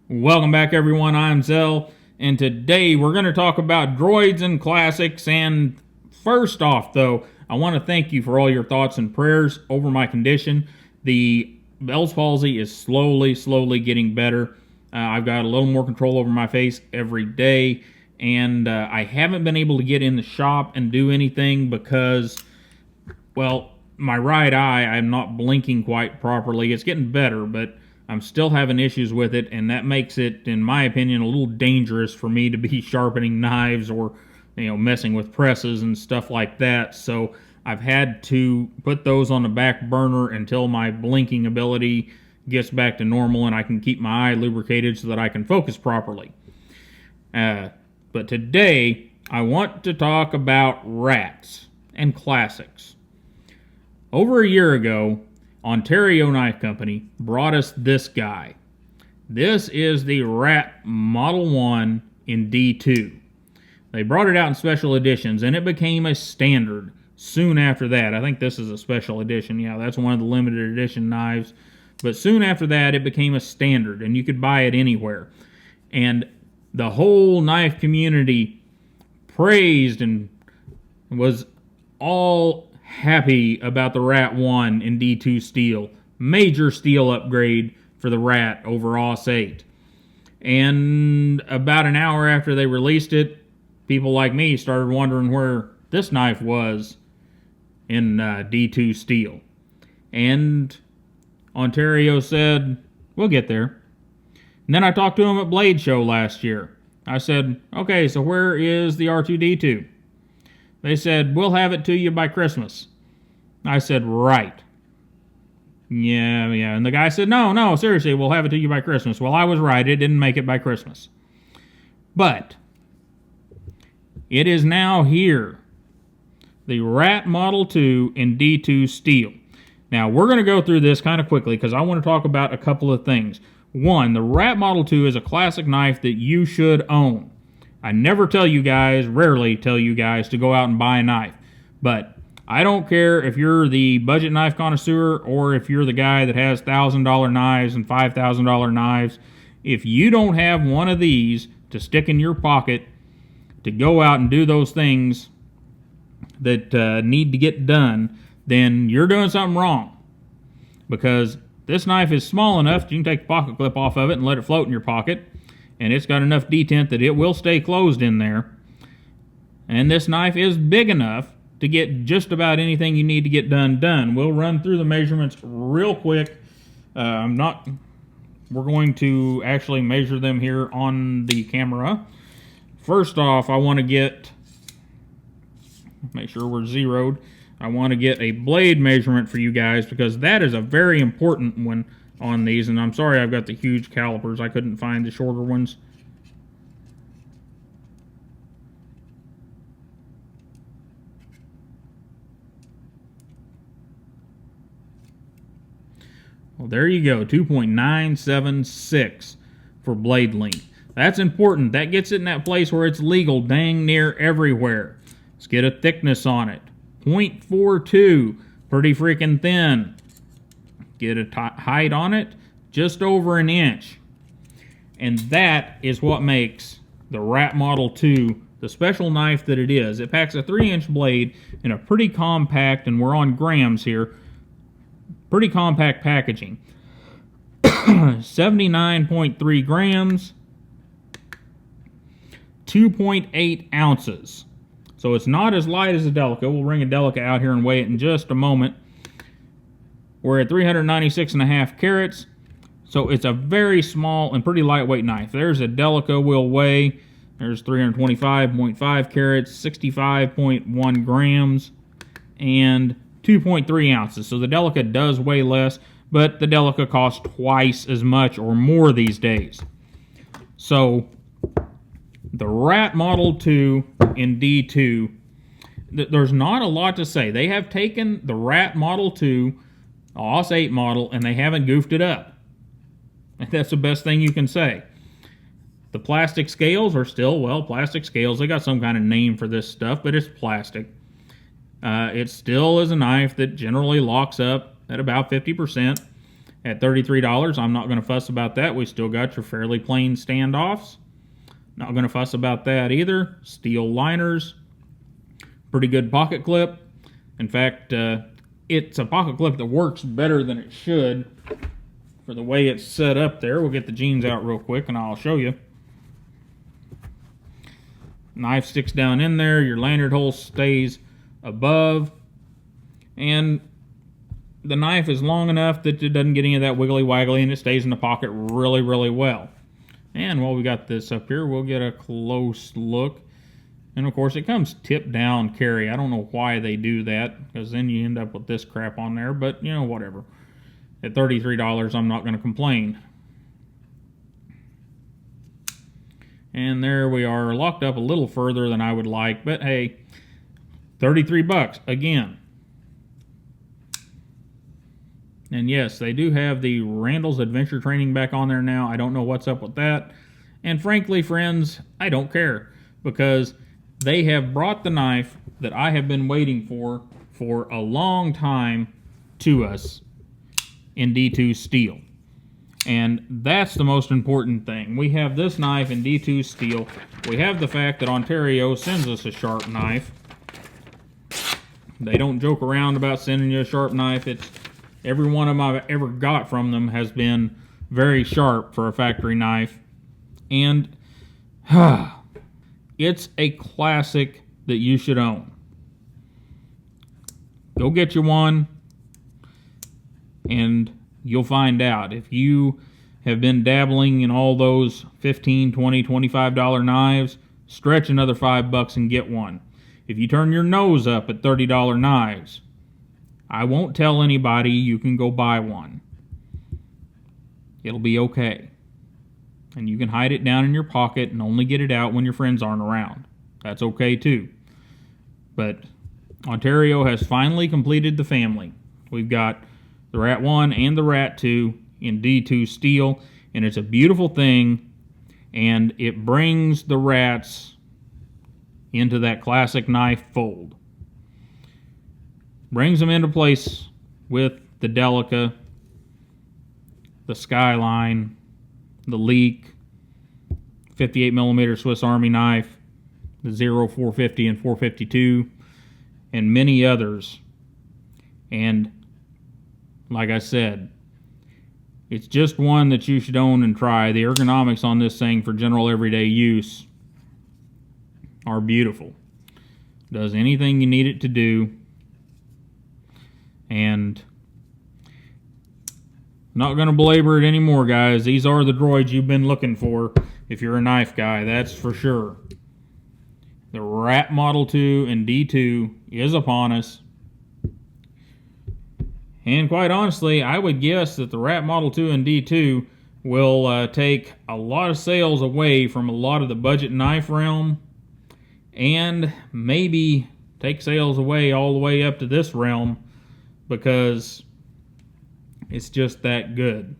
Welcome back, everyone. I'm Zell, and today we're going to talk about droids and classics. And first off, though, I want to thank you for all your thoughts and prayers over my condition. The Bell's palsy is slowly getting better. I've got a little more control over my face every day, and I haven't been able to get in the shop and do anything because, well, my right eye, I'm not blinking quite properly. It's getting better, but I'm still having issues with it, and that makes it, in my opinion, a little dangerous for me to be sharpening knives or, messing with presses and stuff like that. So I've had to put those on the back burner until my blinking ability gets back to normal and I can keep my eye lubricated so that I can focus properly. But today, I want to talk about rats and classics. Over a year ago, Ontario Knife Company brought us this guy. This is the Rat Model 1 in D2. They brought it out in special editions, and it became a standard soon after that. I think this is a special edition. Yeah, that's one of the limited edition knives. But soon after that, it became a standard, and you could buy it anywhere. And the whole knife community praised and was all happy about the Rat 1 in D2 steel. Major steel upgrade for the Rat over OS 8. And about an hour after they released it, people like me started wondering where this knife was in D2 steel. And Ontario said, we'll get there. And then I talked to him at Blade Show last year. I said, okay, so where is the R2D2? They said, we'll have it to you by Christmas. I said, right. Yeah. And the guy said, no, seriously, we'll have it to you by Christmas. Well, I was right. It didn't make it by Christmas. But it is now here. The Rat Model 2 in D2 steel. Now, we're going to go through this kind of quickly because I want to talk about a couple of things. One, the Rat Model 2 is a classic knife that you should own. I never tell you guys, rarely tell you guys to go out and buy a knife. But I don't care if you're the budget knife connoisseur or if you're the guy that has $1,000 knives and $5,000 knives. If you don't have one of these to stick in your pocket to go out and do those things that need to get done, then you're doing something wrong. Because this knife is small enough that you can take the pocket clip off of it and let it float in your pocket. And it's got enough detent that it will stay closed in there. And this knife is big enough to get just about anything you need to get done. We'll run through the measurements real quick. We're going to actually measure them here on the camera. First off, I want to make sure we're zeroed. I want to get a blade measurement for you guys because that is a very important one on these, and I'm sorry I've got the huge calipers. I couldn't find the shorter ones. Well, there you go, 2.976 for blade length. That's important. That gets it in that place where it's legal dang near everywhere. Let's get a thickness on it. 0.42, pretty freaking thin. Get a height on it, just over an inch. And that is what makes the Rat Model 2 the special knife that it is. It packs a 3-inch blade in a pretty compact, and we're on grams here, pretty compact packaging. 79.3 grams, 2.8 ounces. So it's not as light as a Delica. We'll bring a Delica out here and weigh it in just a moment. We're at 396.5 carats, so it's a very small and pretty lightweight knife. There's a Delica will weigh, there's 325.5 carats, 65.1 grams, and 2.3 ounces. So the Delica does weigh less, but the Delica costs twice as much or more these days. So the Rat Model 2 in D2, there's not a lot to say. They have taken the Rat Model 2 OS 8 model, and they haven't goofed it up. That's the best thing you can say. The plastic scales are still, well, plastic scales. They got some kind of name for this stuff, but it's plastic. It still is a knife that generally locks up at about 50%. At $33, I'm not going to fuss about that. We still got your fairly plain standoffs. Not going to fuss about that either. Steel liners. Pretty good pocket clip. In fact, it's a pocket clip that works better than it should for the way it's set up there. We'll get the jeans out real quick and I'll show you. Knife sticks down in there. Your lanyard hole stays above. And the knife is long enough that it doesn't get any of that wiggly waggly, and it stays in the pocket really, really well. And while we got this up here, we'll get a close look. And of course, it comes tip down carry. I don't know why they do that, because then you end up with this crap on there, but you know, whatever. At $33, I'm not going to complain. And there we are, locked up a little further than I would like, but hey, 33 bucks again. And yes, they do have the Randall's Adventure Training back on there now. I don't know what's up with that. And frankly, friends, I don't care, because they have brought the knife that I have been waiting for a long time to us in D2 steel. And that's the most important thing. We have this knife in D2 steel. We have the fact that Ontario sends us a sharp knife. They don't joke around about sending you a sharp knife. It's every one of them I've ever got from them has been very sharp for a factory knife. And it's a classic that you should own. Go get you one, and you'll find out. If you have been dabbling in all those $15, $20, $25 knives, stretch another $5 and get one. If you turn your nose up at $30 knives, I won't tell anybody you can go buy one. It'll be okay. And you can hide it down in your pocket and only get it out when your friends aren't around. That's okay too. But Ontario has finally completed the family. We've got the Rat 1 and the Rat 2 in D2 steel, and it's a beautiful thing, and it brings the Rats into that classic knife fold. Brings them into place with the Delica, the Skyline, the Leak, 58mm Swiss Army knife, the 0450 and 452, and many others. And like I said, it's just one that you should own and try. The ergonomics on this thing for general everyday use are beautiful. Does anything you need it to do. And not going to belabor it anymore, guys. These are the droids you've been looking for if you're a knife guy, that's for sure. The Rat Model 2 and D2 is upon us. And quite honestly, I would guess that the Rat Model 2 and D2 will take a lot of sales away from a lot of the budget knife realm, and maybe take sales away all the way up to this realm, because it's just that good.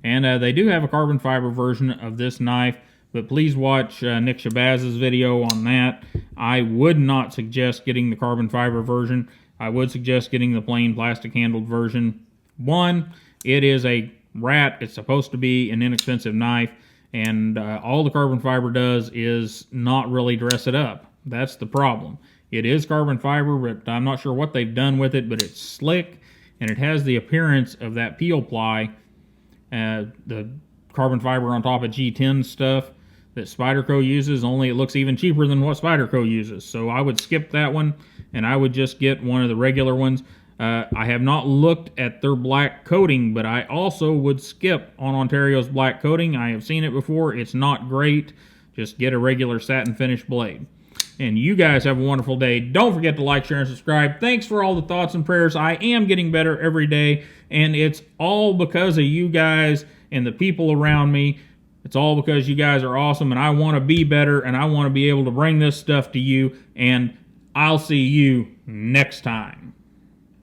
And they do have a carbon fiber version of this knife, but please watch Nick Shabazz's video on that. I would not suggest getting the carbon fiber version. I would suggest getting the plain plastic handled version. One, it is a Rat. It's supposed to be an inexpensive knife, and all the carbon fiber does is not really dress it up. That's the problem. It is carbon fiber, but I'm not sure what they've done with it, but it's slick, and it has the appearance of that peel ply, the carbon fiber on top of G10 stuff that Spyderco uses, only it looks even cheaper than what Spyderco uses. So I would skip that one, and I would just get one of the regular ones. I have not looked at their black coating, but I also would skip on Ontario's black coating. I have seen it before. It's not great. Just get a regular satin finish blade. And you guys have a wonderful day. Don't forget to like, share, and subscribe. Thanks for all the thoughts and prayers. I am getting better every day, and it's all because of you guys and the people around me. It's all because you guys are awesome, and I want to be better, and I want to be able to bring this stuff to you, and I'll see you next time.